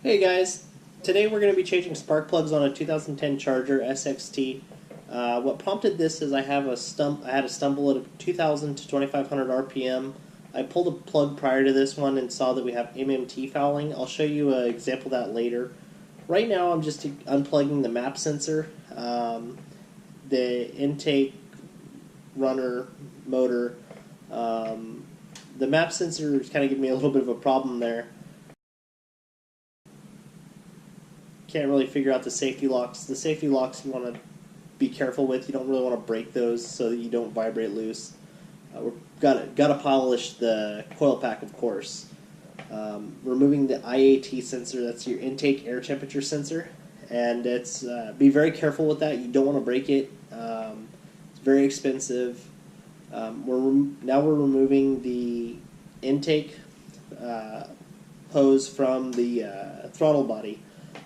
Hey guys, today we're going to be changing spark plugs on a 2010 Charger SXT. What prompted this is I had a stumble at 2,000 to 2,500 RPM. I pulled a plug prior to this one and saw that we have MMT fouling. I'll show you an example of that later. Right now I'm just unplugging the map sensor, the intake runner motor. The map sensor is kind of giving me a little bit of a problem there. Can't really figure out the safety locks. The safety locks you want to be careful with. You don't really want to break those so that you don't vibrate loose. We've got to polish the coil pack, of course. Removing the IAT sensor, that's your intake air temperature sensor, and it's be very careful with that. You don't want to break it. It's very expensive. We're removing the intake hose from the throttle body.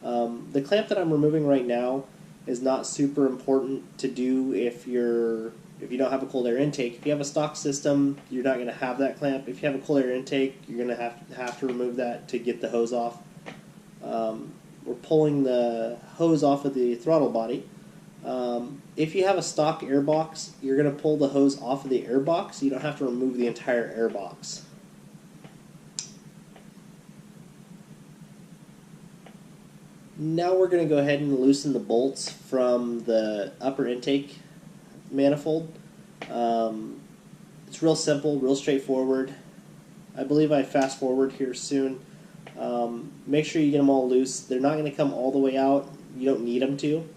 The clamp that I'm removing right now is not super important to do if you don't have a cold air intake. If you have a stock system, you're not going to have that clamp. If you have a cold air intake, you're going to have to remove that to get the hose off. We're pulling the hose off of the throttle body. If you have a stock air box, you're going to pull the hose off of the air box. You don't have to remove the entire air box. Now we're going to go ahead and loosen the bolts from the upper intake manifold. It's real simple, real straightforward. I believe I fast forward here soon. Make sure you get them all loose. They're not going to come all the way out. You don't need them to.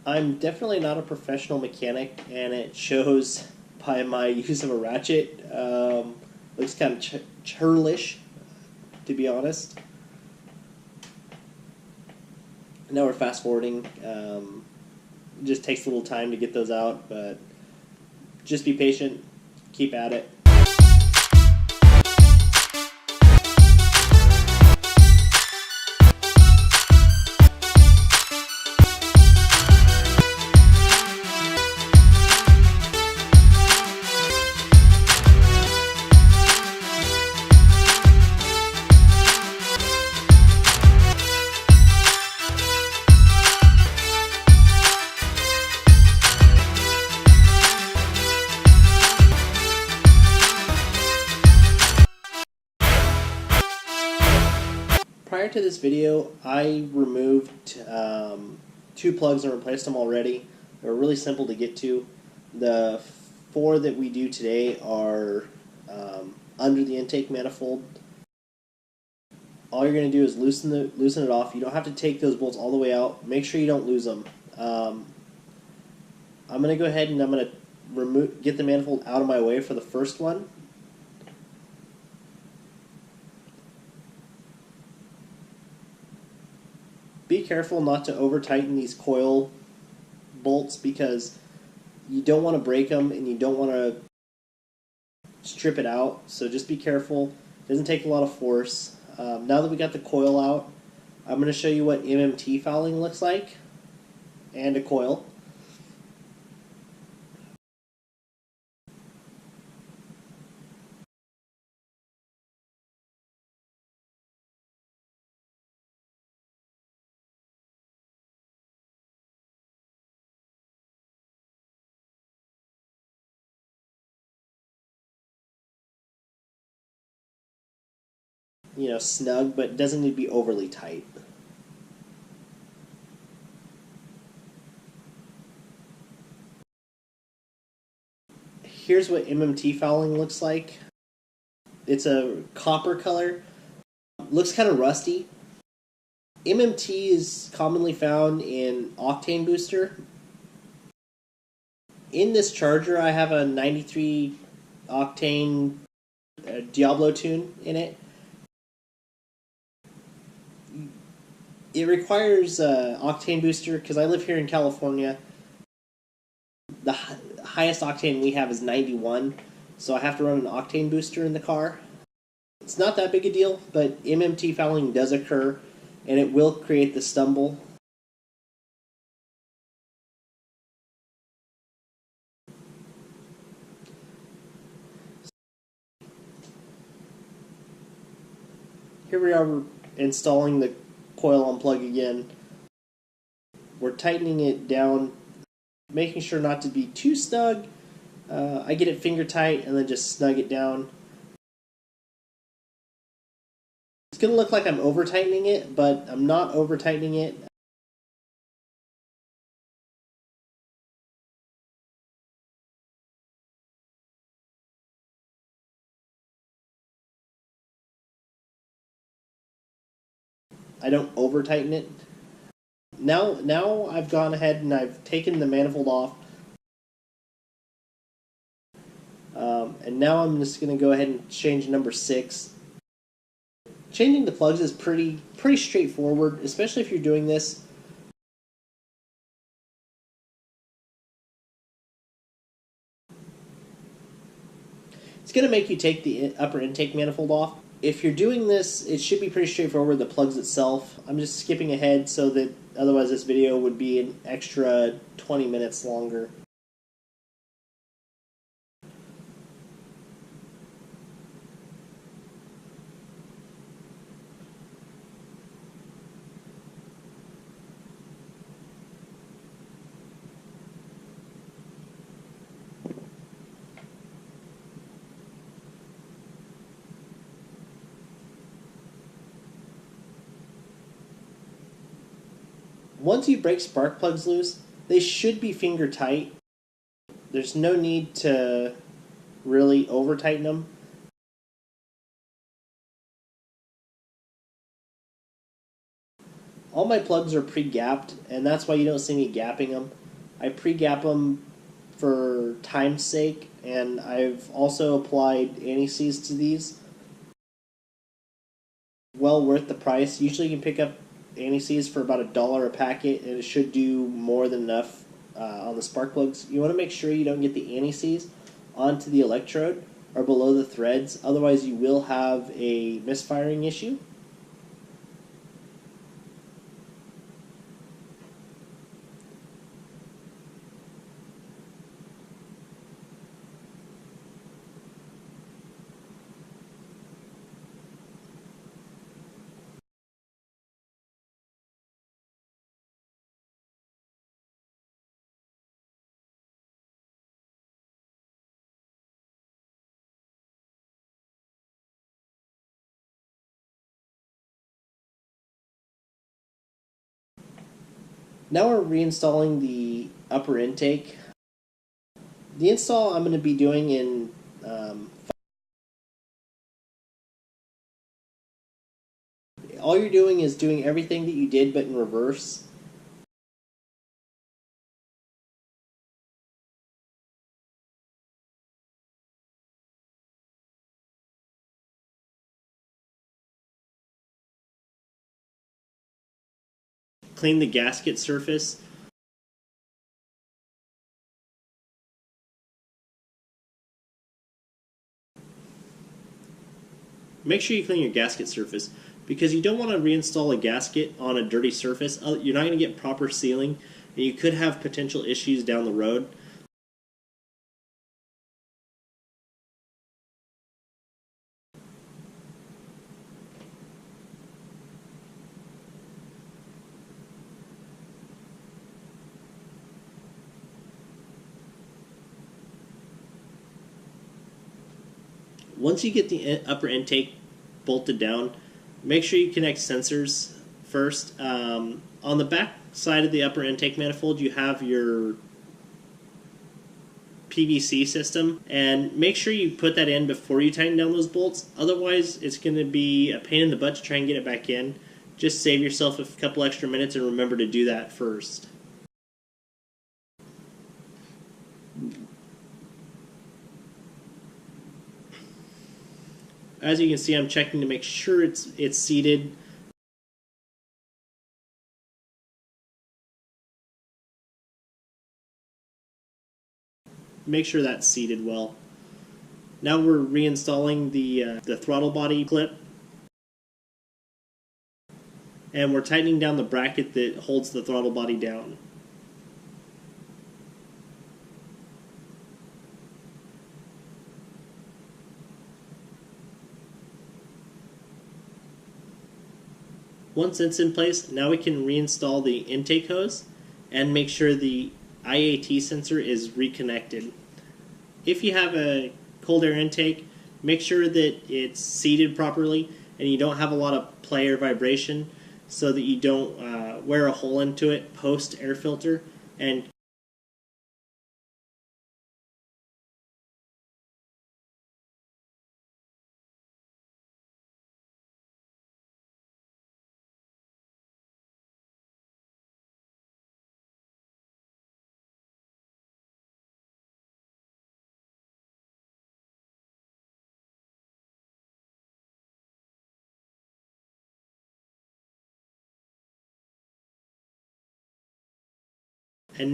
I'm definitely not a professional mechanic, and it shows by my use of a ratchet. Looks kind of churlish, to be honest. Now we're fast forwarding. It just takes a little time to get those out, but just be patient, keep at it. Prior to this video, I removed 2 plugs and replaced them already. They're really simple to get to. The 4 that we do today are under the intake manifold. All you're going to do is loosen it off. You don't have to take those bolts all the way out. Make sure you don't lose them. I'm going to go ahead and I'm going to get the manifold out of my way for the first one. Be careful not to over tighten these coil bolts because you don't want to break them and you don't want to strip it out, so just be careful. It doesn't take a lot of force. Now that we got the coil out, I'm going to show you what MMT fouling looks like and a coil. Snug, but doesn't need to be overly tight. Here's what MMT fouling looks like. It's a copper color. Looks kind of rusty. MMT is commonly found in octane booster. In this Charger, I have a 93 octane Diablo tune in it. It requires octane booster because I live here in California. The highest octane we have is 91, so I have to run an octane booster in the car. It's not that big a deal, but MMT fouling does occur, and it will create the stumble. Here we are installing the coil on plug again. We're tightening it down, making sure not to be too snug. I get it finger tight and then just snug it down. It's going to look like I'm over tightening it, but I'm not over tightening it. I don't over tighten it. Now I've gone ahead and I've taken the manifold off. And now I'm just going to go ahead and change number 6. Changing the plugs is pretty straightforward, especially if you're doing this. It's going to make you take the upper intake manifold off. If you're doing this, it should be pretty straightforward, the plugs itself. I'm just skipping ahead so that otherwise this video would be an extra 20 minutes longer. Once you break spark plugs loose, they should be finger tight. There's no need to really over tighten them. All my plugs are pre-gapped, and that's why you don't see me gapping them. I pre-gap them for time's sake, and I've also applied anti-seize to these. Well worth the price. Usually you can pick up anti-seize for about $1 a packet, and it should do more than enough on the spark plugs. You want to make sure you don't get the anti-seize onto the electrode or below the threads, otherwise you will have a misfiring issue. Now we're reinstalling the upper intake. The install I'm going to be doing in all you're doing is doing everything that you did but in reverse. Clean the gasket surface. Make sure you clean your gasket surface because you don't want to reinstall a gasket on a dirty surface. You're not going to get proper sealing, and you could have potential issues down the road. Once you get the upper intake bolted down, make sure you connect sensors first. On the back side of the upper intake manifold, you have your PVC system, and make sure you put that in before you tighten down those bolts. Otherwise, it's going to be a pain in the butt to try and get it back in. Just save yourself a couple extra minutes and remember to do that first. As you can see, I'm checking to make sure it's seated. make sure that's seated well. Now we're reinstalling the throttle body clip, and we're tightening down the bracket that holds the throttle body down. Once it's in place, now we can reinstall the intake hose and make sure the IAT sensor is reconnected. If you have a cold air intake, make sure that it's seated properly and you don't have a lot of play or vibration so that you don't wear a hole into it post air filter and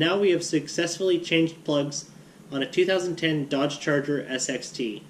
now we have successfully changed plugs on a 2010 Dodge Charger SXT.